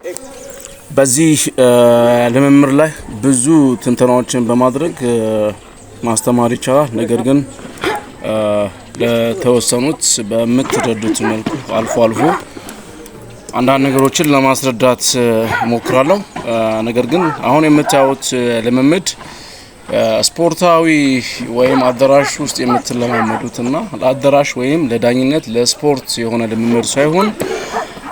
በዚህ ልምምር ላይ ብዙ ትንተናዎችን በማድረግ ማስተማር ይቻላል። ነገር ግን ለተወሰኑት በመተደዱት መልኩ አልፎ አንዳንድ ነገሮችን ለማስረዳት ሞክራለሁ። ነገር ግን አሁን የምታዩት ልምምድ ስፖርታዊ ወይም አዳራሽ ውስጥ የምትለማመዱትና ለአዳራሽ ወይም ለዳኝነት ለስፖርት የሆነ ልምምድ ሳይሆን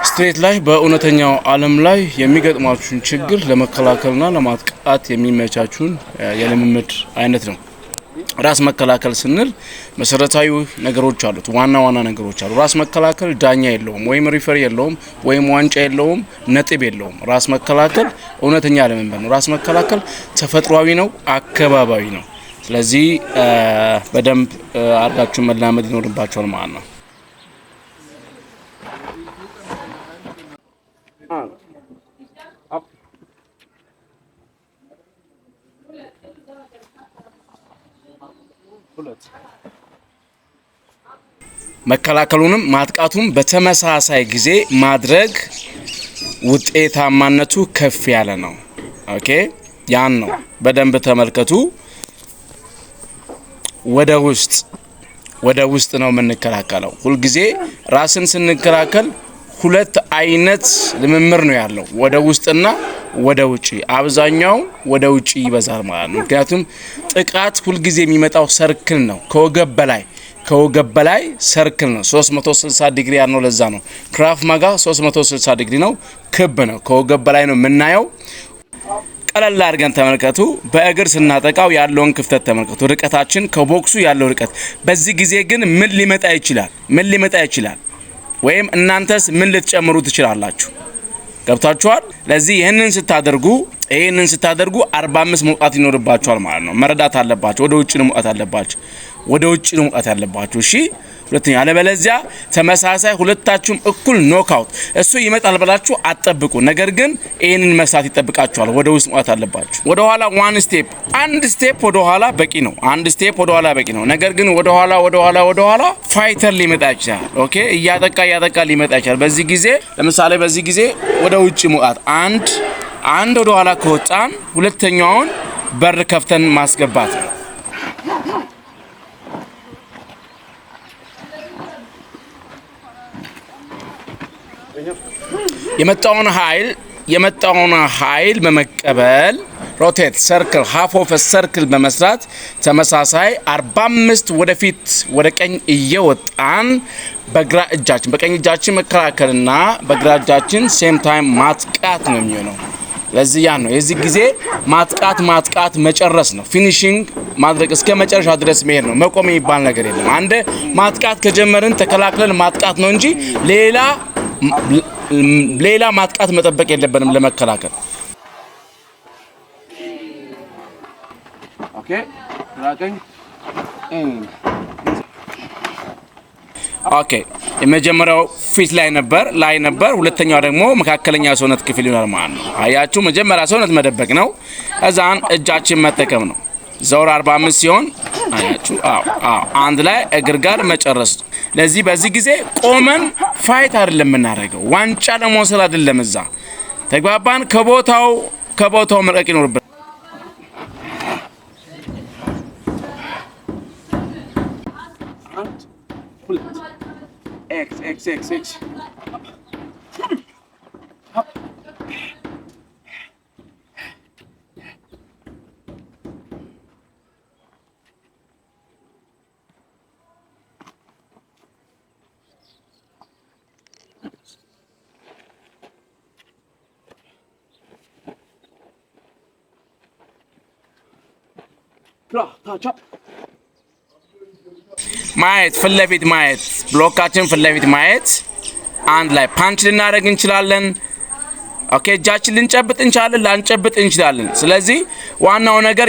ስትሬት ላይ በእውነተኛው ዓለም ላይ የሚገጥማችሁን ችግር ለመከላከልና ለማጥቃት የሚመቻችሁን የልምምድ አይነት ነው። ራስ መከላከል ስንል መሰረታዊ ነገሮች አሉት። ዋና ነገሮች አሉ። ራስ መከላከል ዳኛ የለውም ወይም ሪፈሪ የለውም ወይም ዋንጫ የለውም ነጥብ የለውም። ራስ መከላከል እውነተኛ ልምምድ ነው። ራስ መከላከል ተፈጥሯዊ ነው፣ አካባቢያዊ ነው። ስለዚህ በደንብ አድርጋችሁ መላመድ ይኖርባችኋል ማለት ነው። መከላከሉንም ማጥቃቱም በተመሳሳይ ጊዜ ማድረግ ውጤታማነቱ ከፍ ያለ ነው። ኦኬ ያን ነው በደንብ ተመልከቱ። ወደ ውስጥ ነው የምንከላከለው። ሁሉ ጊዜ ራስን ስንከላከል ሁለት አይነት ልምምር ነው ያለው፣ ወደ ውስጥና ወደ ውጪ። አብዛኛው ወደ ውጪ ይበዛል ማለት ነው። ምክንያቱም ጥቃት ሁሉ ጊዜ የሚመጣው ሰርክል ነው፣ ከወገብ በላይ ሰርክል ነው። 360 ዲግሪ ያለው ለዛ ነው ክራፍ ማጋ 360 ዲግሪ ነው፣ ክብ ነው። ከወገብ በላይ ነው የምናየው። ቀለል አድርገን ተመልከቱ። በእግር ስናጠቃው ያለውን ክፍተት ተመልከቱ። ርቀታችን ከቦክሱ ያለው ርቀት። በዚህ ጊዜ ግን ምን ሊመጣ ይችላል? ወይም እናንተስ ምን ልትጨምሩ ትችላላችሁ? ገብታችኋል? ለዚህ ይሄንን ስታደርጉ 45 መውጣት ይኖርባችኋል ማለት ነው። መረዳት አለባችሁ። ወደ ውጭ ነው መውጣት ያለባችሁ። እሺ። ሁለተኛ አለበለዚያ ተመሳሳይ ሁለታችሁም እኩል ኖክአውት እሱ ይመጣል ብላችሁ አትጠብቁ። ነገር ግን ይሄንን መስራት ይጠብቃችኋል። ወደ ውስጥ መውጣት አለባችሁ። ወደ ኋላ አንድ ስቴፕ ወደ ኋላ በቂ ነው። ነገር ግን ወደ ኋላ ፋይተር ሊመጣ ይችላል። ኦኬ እያጠቃ ሊመጣ ይችላል። በዚህ ጊዜ ወደ ውጭ መውጣት አንድ ወደ ኋላ ከወጣን ሁለተኛውን በር ከፍተን ማስገባት ነው። የመጣውን ኃይል በመቀበል ሮቴት ሰርክል ሃፍ ኦፍ ሰርክል በመስራት ተመሳሳይ 45 ወደፊት ወደ ቀኝ እየወጣን በቀኝ እጃችን መከላከልና በግራ እጃችን ሴም ታይም ማጥቃት ነው የሚሆነው። ለዚህ ያን ነው የዚህ ጊዜ ማጥቃት መጨረስ ነው። ፊኒሺንግ ማድረግ እስከ መጨረሻ ድረስ መሄድ ነው። መቆም የሚባል ነገር የለም። አንድ ማጥቃት ከጀመርን ተከላክለን ማጥቃት ነው እንጂ ሌላ ማጥቃት መጠበቅ የለብንም ለመከላከል። ኦኬ የመጀመሪያው ፊት ላይ ነበር። ሁለተኛው ደግሞ መካከለኛ ሰውነት ክፍል ይሆናል ማለት ነው። አያችሁ፣ መጀመሪያ ሰውነት መደበቅ ነው፣ እዛን እጃችን መጠቀም ነው። ዘውር 45 ሲሆን አያችሁ፣ አንድ ላይ እግር ጋር መጨረስ። በዚህ ጊዜ ቆመን ፋይት አይደለም የምናደርገው፣ ዋንጫ ለመውሰድ አይደለም። እዛ ተግባባን። ከቦታው መልቀቅ ይኖርብናል። X ማየት ፍለፊት ማየት ብሎካችን ፍለፊት ማየት አንድ ላይ ፓንች ልናደርግ እንችላለን። ኦኬ እጃችን ልንጨብጥ እንችላለን፣ ላንጨብጥ እንችላለን። ስለዚህ ዋናው ነገር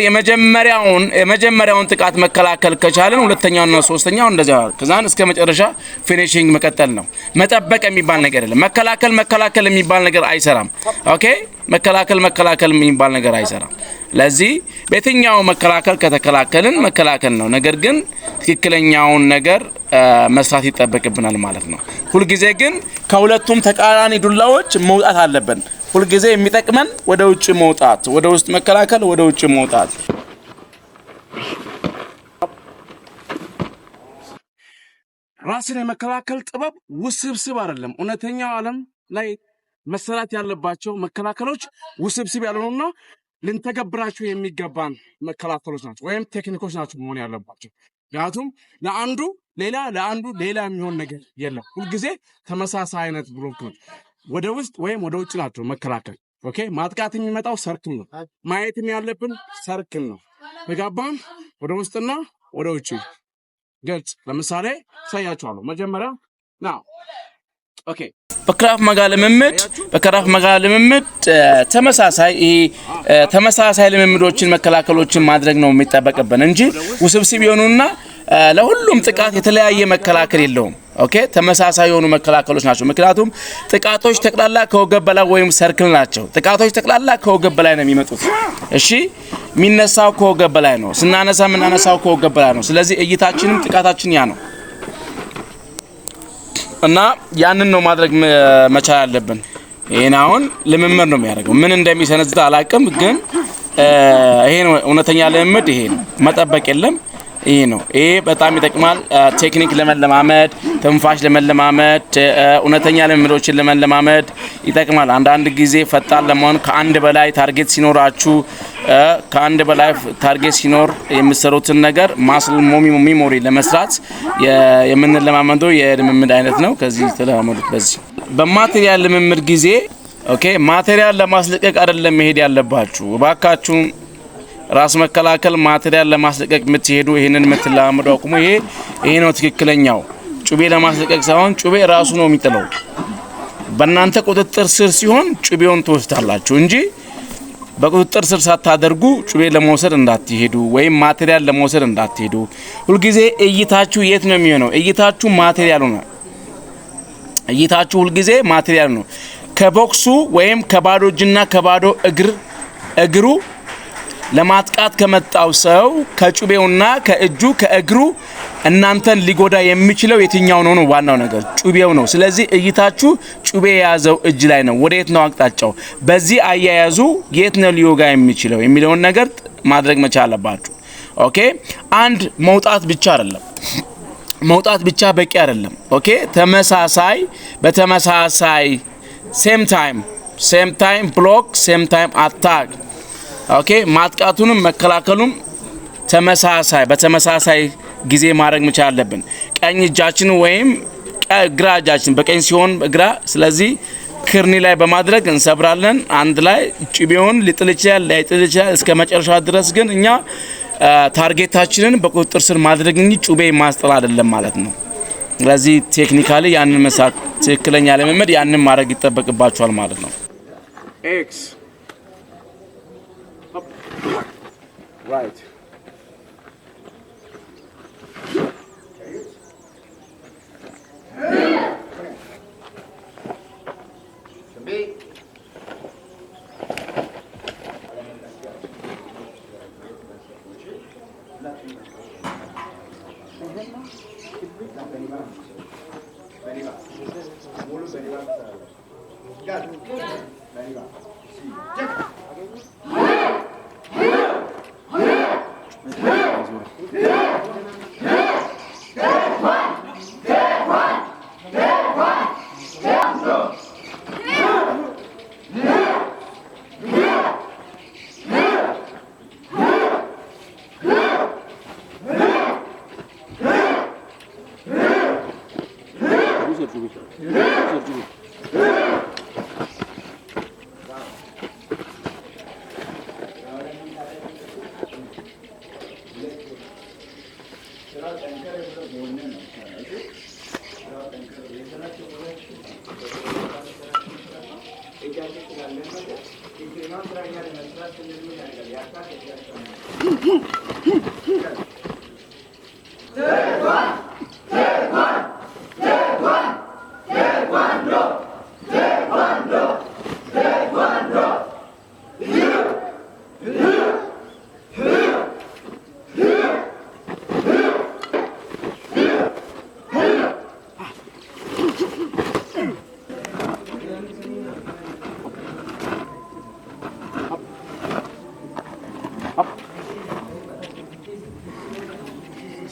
የመጀመሪያውን ጥቃት መከላከል ከቻለን ሁለተኛውና ሶስተኛው እንደዛ ከዛን እስከ መጨረሻ ፊኒሺንግ መቀጠል ነው። መጠበቅ የሚባል ነገር የለም። መከላከል የሚባል ነገር አይሰራም። ኦኬ መከላከል የሚባል ነገር አይሰራም። ለዚህ በየትኛው መከላከል ከተከላከልን መከላከል ነው። ነገር ግን ትክክለኛውን ነገር መስራት ይጠበቅብናል ማለት ነው። ሁሉ ጊዜ ግን ከሁለቱም ተቃራኒ ዱላዎች መውጣት አለብን። ሁሉ ጊዜ የሚጠቅመን ወደ ውጭ መውጣት ወደ ውስጥ መከላከል ወደ ውጭ መውጣት ራስን የመከላከል ጥበብ ውስብስብ አይደለም እውነተኛው ዓለም ላይ መሰራት ያለባቸው መከላከሎች ውስብስብ ያልሆኑና ልንተገብራቸው የሚገባን መከላከሎች ናቸው ወይም ቴክኒኮች ናቸው መሆን ያለባቸው ያቱም ለአንዱ ሌላ የሚሆን ነገር የለም ሁሉ ጊዜ ተመሳሳይ አይነት ብሎክ ነው ወደ ውስጥ ወይም ወደ ውጭ ናቸው መከላከል ኦኬ ማጥቃት የሚመጣው ሰርክል ነው ማየትም ያለብን ሰርክል ነው ተጋባን ወደ ውስጥና ወደ ውጭ ግልጽ ለምሳሌ ሳያችኋለሁ መጀመሪያ ናው ኦኬ በክራፍ መጋ ልምምድ ተመሳሳይ ልምምዶችን መከላከሎችን ማድረግ ነው የሚጠበቅብን እንጂ ውስብስብ ይሆኑና ለሁሉም ጥቃት የተለያየ መከላከል የለውም ኦኬ ተመሳሳይ የሆኑ መከላከሎች ናቸው ምክንያቱም ጥቃቶች ተቀላላ ከወገብ በላይ ወይም ሰርክል ናቸው ጥቃቶች ተቀላላ ከወገብ በላይ ነው የሚመጡት እሺ ሚነሳው ከወገብ በላይ ነው ስናነሳ ምናነሳው ከወገብ በላይ ነው ስለዚህ እይታችንም ጥቃታችን ያ ነው እና ያንን ነው ማድረግ መቻል አለብን ይሄናውን ልምምድ ነው የሚያደርገው ምን እንደሚሰነዝታ አላቅም ግን ይሄን እውነተኛ ልምምድ ይሄ ነው መጠበቅ የለም ይሄ ነው ይሄ በጣም ይጠቅማል ቴክኒክ ለመለማመድ ተንፋሽ ለመለማመድ እውነተኛ ልምምዶችን ለመለማመድ ይጠቅማል አንድ ጊዜ ፈጣን ለመሆን ከአንድ በላይ ታርጌት ሲኖራችሁ ከአንድ በላይ ታርጌት ሲኖር የምትሰሩትን ነገር ማስል ሜሞሪ ለመስራት የምንለማመደው የልምምድ አይነት ነው ከዚህ ተለማመዱት በዚህ በማቴሪያል ልምምድ ጊዜ ኦኬ ማቴሪያል ለማስለቀቅ አይደለም መሄድ ያለባችሁ ባካችሁ ራስ መከላከል ማቴሪያል ለማስለቀቅ የምትሄዱ ይሄንን የምትለማመዱ አቁሙ ይሄ ነው ትክክለኛው ጩቤ ለማስለቀቅ ሳይሆን ጩቤ ራሱ ነው የሚጥለው በእናንተ ቁጥጥር ስር ሲሆን ጩቤውን ትወስዳላችሁ እንጂ በቁጥጥር ስር ሳታደርጉ ጩቤ ለመውሰድ እንዳትሄዱ ወይም ማቴሪያል ለመውሰድ እንዳትሄዱ ሁሉ ጊዜ እይታችሁ የት ነው የሚሆነው እይታችሁ ማቴሪያሉ ነው እይታችሁ ሁሉ ጊዜ ማቴሪያል ነው ከቦክሱ ወይም ከባዶ እጅና ከባዶ እግሩ ለማጥቃት ከመጣው ሰው ከጩቤውና ከእግሩ እናንተን ሊጎዳ የሚችለው የትኛው ነው ዋናው ነገር ጩቤው ነው ስለዚህ እይታችሁ ጩቤ ያዘው እጅ ላይ ነው ወዴት ነው አቅጣጫው በዚህ አያያዙ የት ነው ሊወጋ የሚችለው የሚለው ነገር ማድረግ መቻል አለባችሁ ኦኬ አንድ መውጣት ብቻ በቂ አይደለም ኦኬ በተመሳሳይ ሴም ታይም ብሎክ ሴም ታይም አታክ ኦኬ ማጥቃቱንም መከላከሉም በተመሳሳይ ጊዜ ማድረግ መቻል አለብን ቀኝ እጃችን ወይም ግራ እጃችን በቀኝ ሲሆን ግራ ስለዚህ ክርኒ ላይ በማድረግ እንሰብራለን አንድ ላይ ጩቤውን ሊጥል ይችላል እስከ መጨረሻ ድረስ ግን እኛ ታርጌታችንን በቁጥጥር ስር ማድረግ እንጂ ጩቤ ማስጠል አይደለም ማለት ነው ስለዚህ ቴክኒካሊ ያንን መስራት ትክክለኛ ልምምድ ያንን ማድረግ ይጠበቅባችኋል ማለት ነው ኤክስ right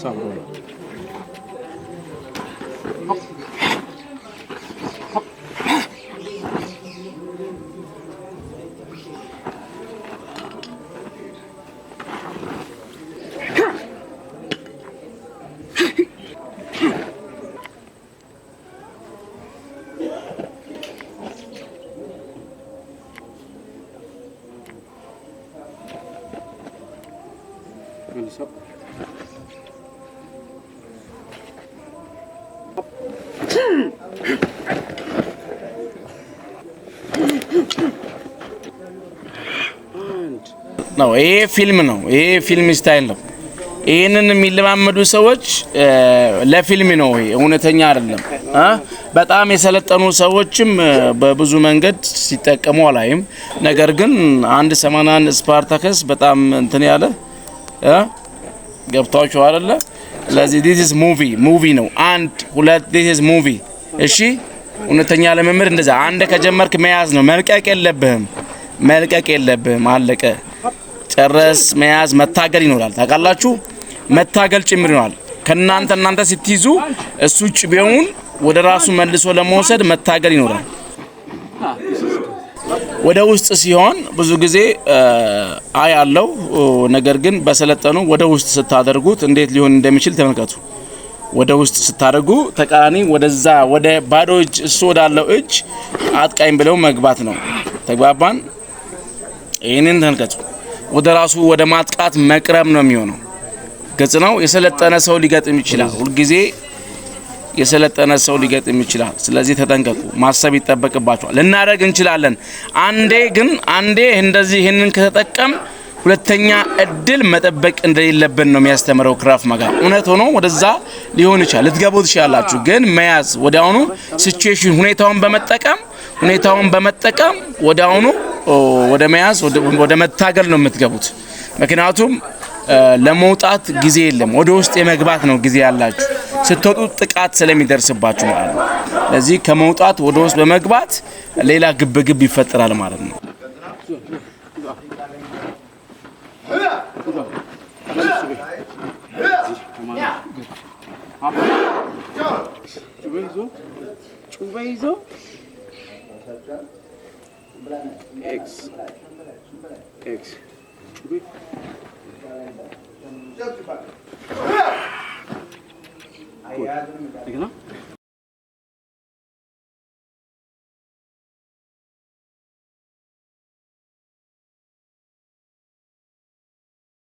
ሳብሮ ነው ይሄ ፊልም ነው ይሄ ፊልም ስታይል ነው ይሄንን የሚለማመዱ ሰዎች ለፊልም ነው ይሄ እውነተኛ አይደለም በጣም የሰለጠኑ ሰዎችም በብዙ መንገድ ሲጠቀሙ አላይም ነገር ግን 181 ስፓርታከስ በጣም እንትን ያለ ገብታችሁ አይደለ ስለዚህ this is movie ነው አንድ ሁለት this is movie እሺ እውነተኛ ለመምር እንደዛ አንድ ከጀመርክ መያዝ ነው መልቀቅ የለብህም አለቀ ጨረስ መያዝ መታገል ይኖራል ታውቃላችሁ መታገል ጭምር ይኖራል ከናንተ ሲትይዙ እሱ ጭቤውን ወደ ራሱ መልሶ ለመውሰድ መታገል ይኖራል ወደ ውስጥ ሲሆን ብዙ ጊዜ አያለው ነገር ግን በሰለጠኑ ወደ ውስጥ ስታደርጉት እንዴት ሊሆን እንደሚችል ተመልከቱ ወደ ውስጥ ስታደርጉ ተቃራኒ ወደዛ ወደ ባዶ እጅ እሱ ወዳለው እጅ አጥቃኝ ብለው መግባት ነው ተግባባን ይሄንን ተመልከቱ ወደ ራሱ ወደ ማጥቃት መቅረብ ነው የሚሆነው ገጽ ነው የሰለጠነ ሰው ሊገጥም ይችላል ሁሉ ጊዜ የሰለጠነ ሰው ሊገጥም ይችላል ስለዚህ ተጠንቀቁ ማሰብ ይተበቅባችኋል ልናደርግ እንችላለን አንዴ እንደዚህ ይሄንን ከተጠቀም ሁለተኛ እድል መጠበቅ እንደሌለብን ነው የሚያስተምረው ክራፍ ማጋ እውነት ሆኖ ወደዛ ሊሆን ይችላል ልትገቡት ይችላልላችሁ ግን መያዝ ወዲያውኑ ሲቹዌሽን ሁኔታውን በመጠቀም ወዲያውኑ ወደ መያዝ ወደ መታገል ነው የምትገቡት ምክንያቱም ለመውጣት ጊዜ የለም ወደ ውስጥ የመግባት ነው ጊዜ ያላችሁ ስትወጡ ጥቃት ስለሚደርስባችሁ ማለት ነው ለዚህ ከመውጣት ወደ ውስጥ በመግባት ሌላ ግብግብ ይፈጠራል ማለት ነው X Good.